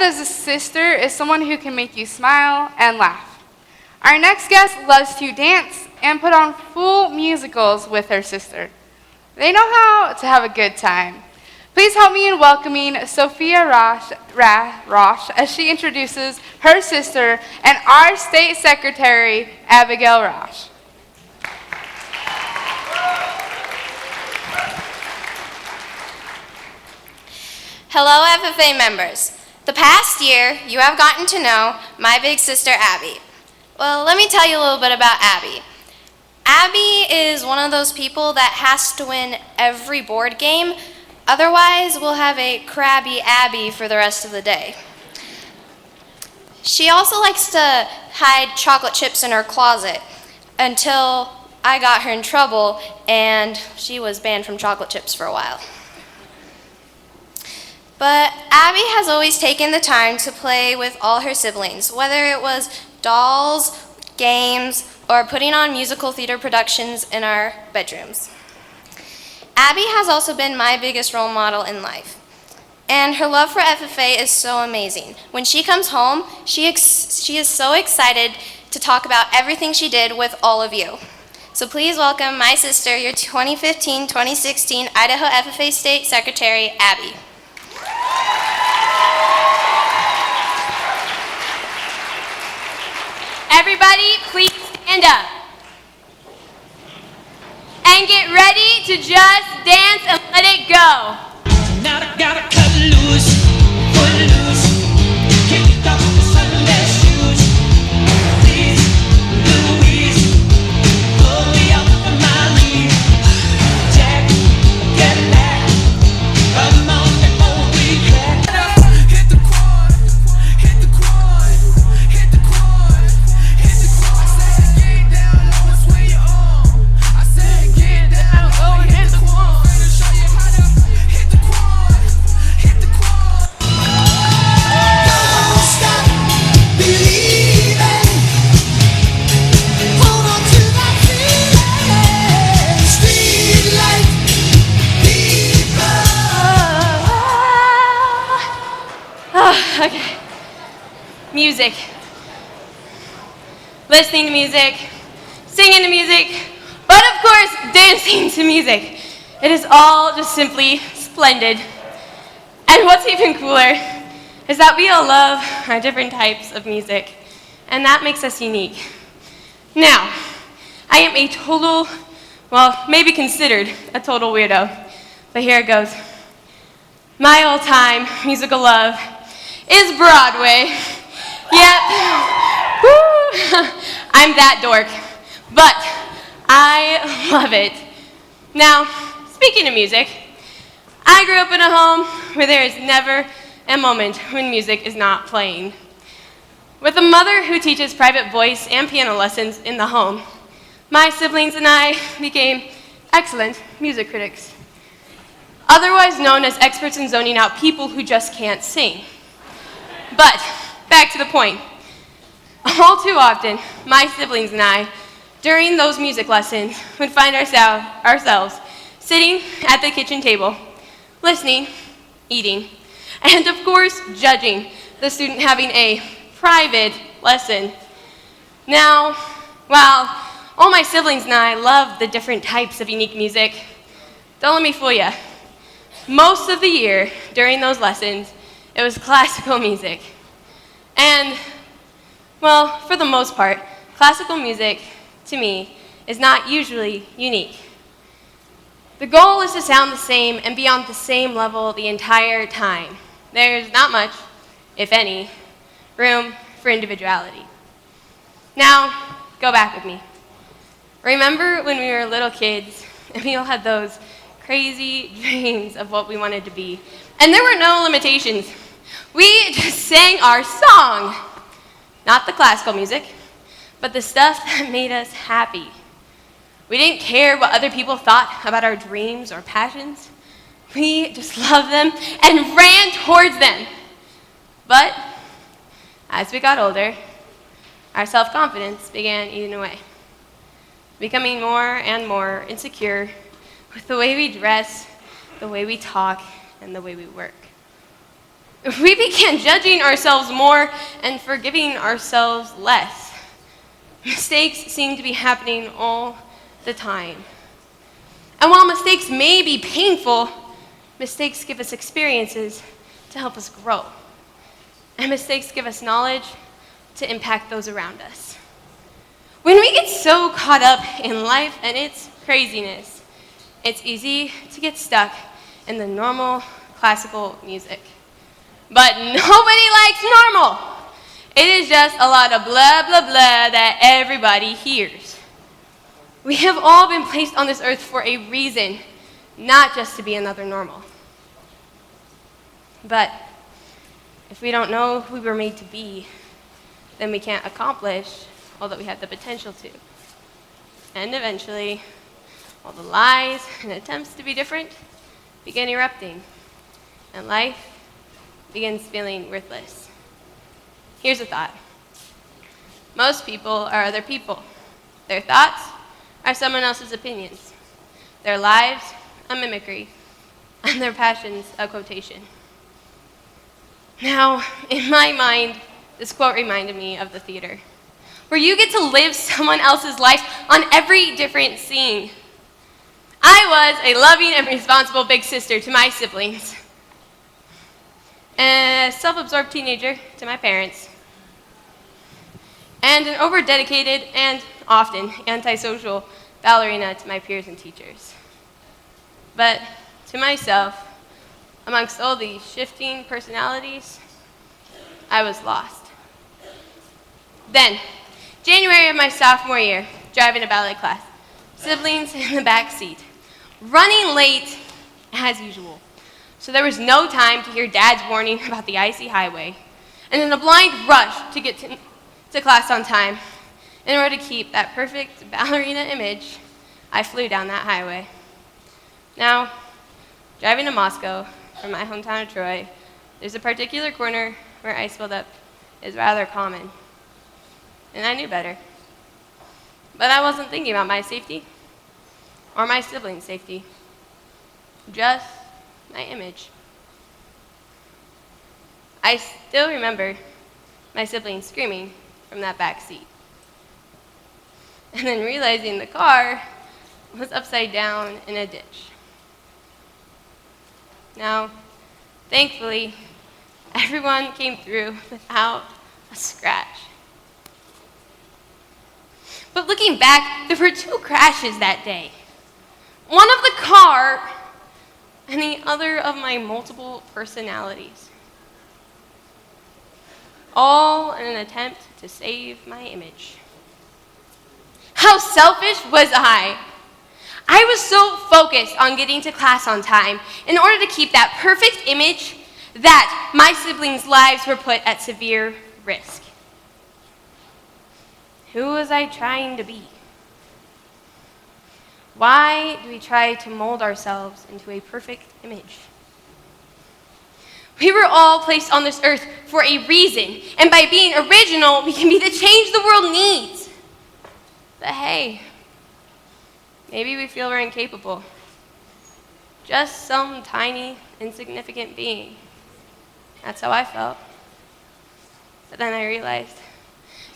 As a sister is someone who can make you smile and laugh. Our next guest loves to dance and put on full musicals with her sister. They know how to have a good time. Please help me in welcoming Sophia Raasch as she introduces her sister and our state secretary, Abigail Raasch. Hello, FFA members. The past year, you have gotten to know my big sister, Abby. Well, let me tell you a little bit about Abby. Abby is one of those people that has to win every board game, otherwise we'll have a crabby Abby for the rest of the day. She also likes to hide chocolate chips in her closet until I got her in trouble and she was banned from chocolate chips for a while. But Abby has always taken the time to play with all her siblings, whether it was dolls, games, or putting on musical theater productions in our bedrooms. Abby has also been my biggest role model in life. And her love for FFA is so amazing. When she comes home, she is so excited to talk about everything she did with all of you. So please welcome my sister, your 2015-2016 Idaho FFA State Secretary, Abby. Everybody, please stand up. And get ready to just dance and let it go. Now I gotta cut loose, put loose, kick off the Sunday shoes. Please, Louise, pull me up from my knees. Jack, get back, come on before we crack. Hit the quad, hit the quad, hit the quad, hit the quad. I said get down low and swing your arm. I said get down low and hit the quad. Finna show you how to hit the quad, hit the quad. Don't stop believing. Hold on to that feeling. Street light people. Okay. Music. Listening to music, singing to music, but of course, dancing to music. It is all just simply splendid. And what's even cooler is that we all love our different types of music, and that makes us unique. Now, I am a total, well, maybe considered a total weirdo, but here it goes. My all-time musical love is Broadway. Yep. Woo. I'm that dork, but I love it. Now, speaking of music, I grew up in a home where there is never a moment when music is not playing. With a mother who teaches private voice and piano lessons in the home, my siblings and I became excellent music critics, otherwise known as experts in zoning out people who just can't sing. But back to the point. All too often, my siblings and I, during those music lessons, would find ourselves sitting at the kitchen table, listening, eating, and of course, judging the student having a private lesson. Now, while all my siblings and I love the different types of unique music, don't let me fool you. Most of the year, during those lessons, it was classical music. And, well, for the most part, classical music, to me, is not usually unique. The goal is to sound the same and be on the same level the entire time. There's not much, if any, room for individuality. Now, go back with me. Remember when we were little kids and we all had those crazy dreams of what we wanted to be? And there were no limitations. We just sang our song. Not the classical music, but the stuff that made us happy. We didn't care what other people thought about our dreams or passions. We just loved them and ran towards them. But as we got older, our self-confidence began eating away, becoming more and more insecure with the way we dress, the way we talk, and the way we work. we began judging ourselves more and forgiving ourselves less. Mistakes seem to be happening all the time. And while mistakes may be painful, mistakes give us experiences to help us grow. And mistakes give us knowledge to impact those around us. When we get so caught up in life and its craziness, it's easy to get stuck in the normal classical music. But nobody likes normal. It is just a lot of blah, blah, blah that everybody hears. We have all been placed on this earth for a reason, not just to be another normal. But if we don't know who we were made to be, then we can't accomplish all that we have the potential to. And eventually, all the lies and attempts to be different begin erupting, and life begins feeling worthless. Here's a thought. Most people are other people. Their thoughts are someone else's opinions. Their lives, a mimicry, and their passions, a quotation. Now, in my mind, this quote reminded me of the theater, where you get to live someone else's life on every different scene. I was a loving and responsible big sister to my siblings, a self-absorbed teenager to my parents, and an over-dedicated and often antisocial ballerina to my peers and teachers. But to myself, amongst all these shifting personalities, I was lost. Then, January of my sophomore year, driving a ballet class, siblings in the back seat, running late as usual. So there was no time to hear Dad's warning about the icy highway, and in a blind rush to get to class on time, in order to keep that perfect ballerina image, I flew down that highway. Now, driving to Moscow from my hometown of Troy, there's a particular corner where ice buildup is rather common, and I knew better. But I wasn't thinking about my safety or my siblings' safety, just my image. I still remember my siblings screaming from that back seat, and then realizing the car was upside down in a ditch. Now, thankfully, everyone came through without a scratch. But looking back, there were 2 crashes that day. One of the car, and the other of my multiple personalities. All in an attempt to save my image. How selfish was I? I was so focused on getting to class on time in order to keep that perfect image that my siblings' lives were put at severe risk. Who was I trying to be? Why do we try to mold ourselves into a perfect image? We were all placed on this earth for a reason, and by being original, we can be the change the world needs. But hey, maybe we feel we're incapable. Just some tiny, insignificant being. That's how I felt. But then I realized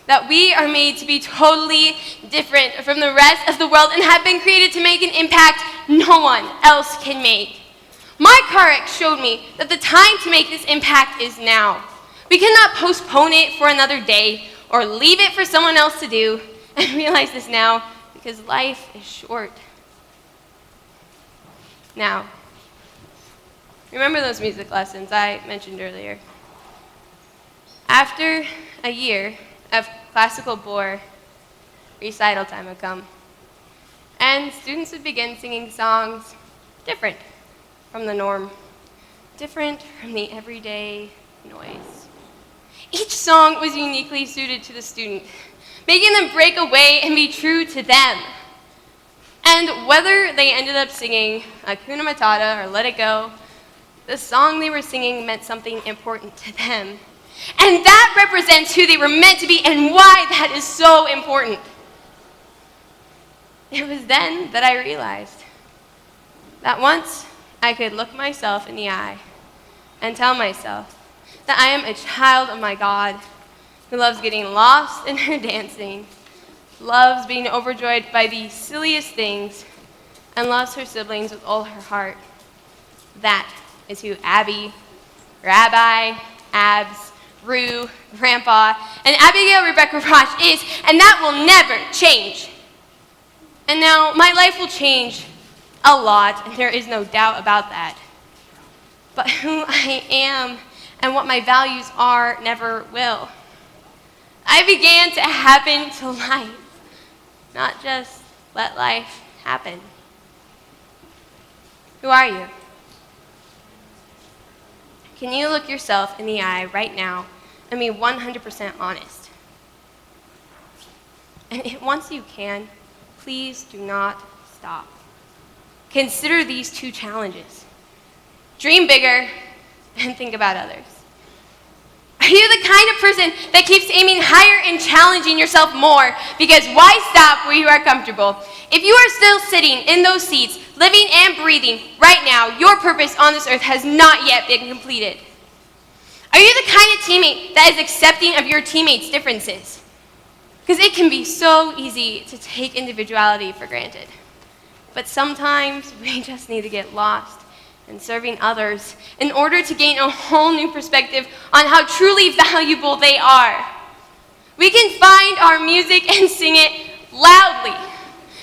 that we are made to be totally different from the rest of the world and have been created to make an impact no one else can make. My car wreck showed me that the time to make this impact is now. We cannot postpone it for another day or leave it for someone else to do, and realize this now because life is short. Now, remember those music lessons I mentioned earlier? After a year of classical bore, recital time would come, and students would begin singing songs different from the norm, different from the everyday noise. Each song was uniquely suited to the student, making them break away and be true to them. And whether they ended up singing Hakuna Matata or Let It Go, the song they were singing meant something important to them. And that represents who they were meant to be and why that is so important. It was then that I realized that once I could look myself in the eye and tell myself that I am a child of my God, who loves getting lost in her dancing, loves being overjoyed by the silliest things, and loves her siblings with all her heart. That is who Abby, Rabbi, Abs, Rue, Grandpa, and Abigail Rebecca Raasch is, and that will never change. And now my life will change a lot, and there is no doubt about that. But who I am and what my values are never will. I began to happen to life, not just let life happen. Who are you? Can you look yourself in the eye right now and be 100% honest? And once you can, please do not stop. Consider these two challenges. Dream bigger and think about others. Are you the kind of person that keeps aiming higher and challenging yourself more? Because why stop where you are comfortable? If you are still sitting in those seats, living and breathing right now, your purpose on this earth has not yet been completed. Are you the kind of teammate that is accepting of your teammates' differences? Because it can be so easy to take individuality for granted. But sometimes we just need to get lost in serving others in order to gain a whole new perspective on how truly valuable they are. We can find our music and sing it loudly.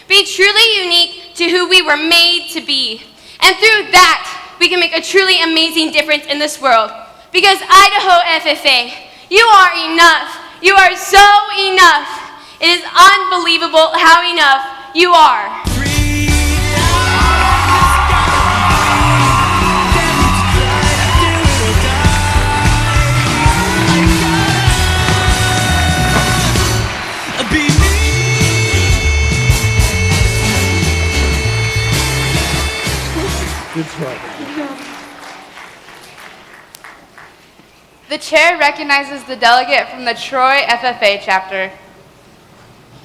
Be truly unique to who we were made to be. And through that, we can make a truly amazing difference in this world. Because Idaho FFA, you are enough. You are so enough. It is unbelievable how enough you are. Good job. The chair recognizes the delegate from the Troy FFA chapter.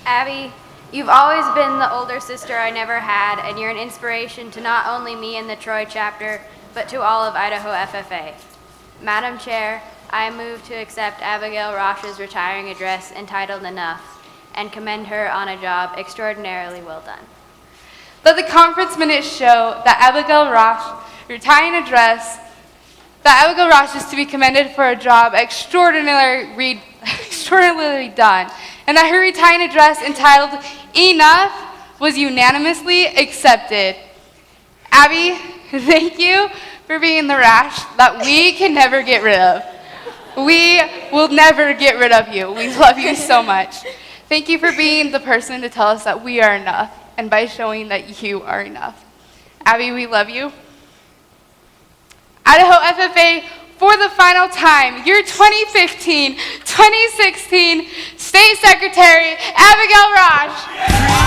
Abby, you've always been the older sister I never had, and you're an inspiration to not only me and the Troy chapter, but to all of Idaho FFA. Madam Chair, I move to accept Abigail Raasch's retiring address entitled Enough, and commend her on a job extraordinarily well done. Let the conference minutes show that Abigail Raasch is to be commended for a job extraordinarily done, and that her retiring address entitled Enough was unanimously accepted. Abby, thank you for being the Raasch that we can never get rid of. We will never get rid of you. We love you so much. Thank you for being the person to tell us that we are enough, and by showing that you are enough. Abby, we love you. Idaho FFA, for the final time, your 2015-2016 State Secretary, Abigail Raasch.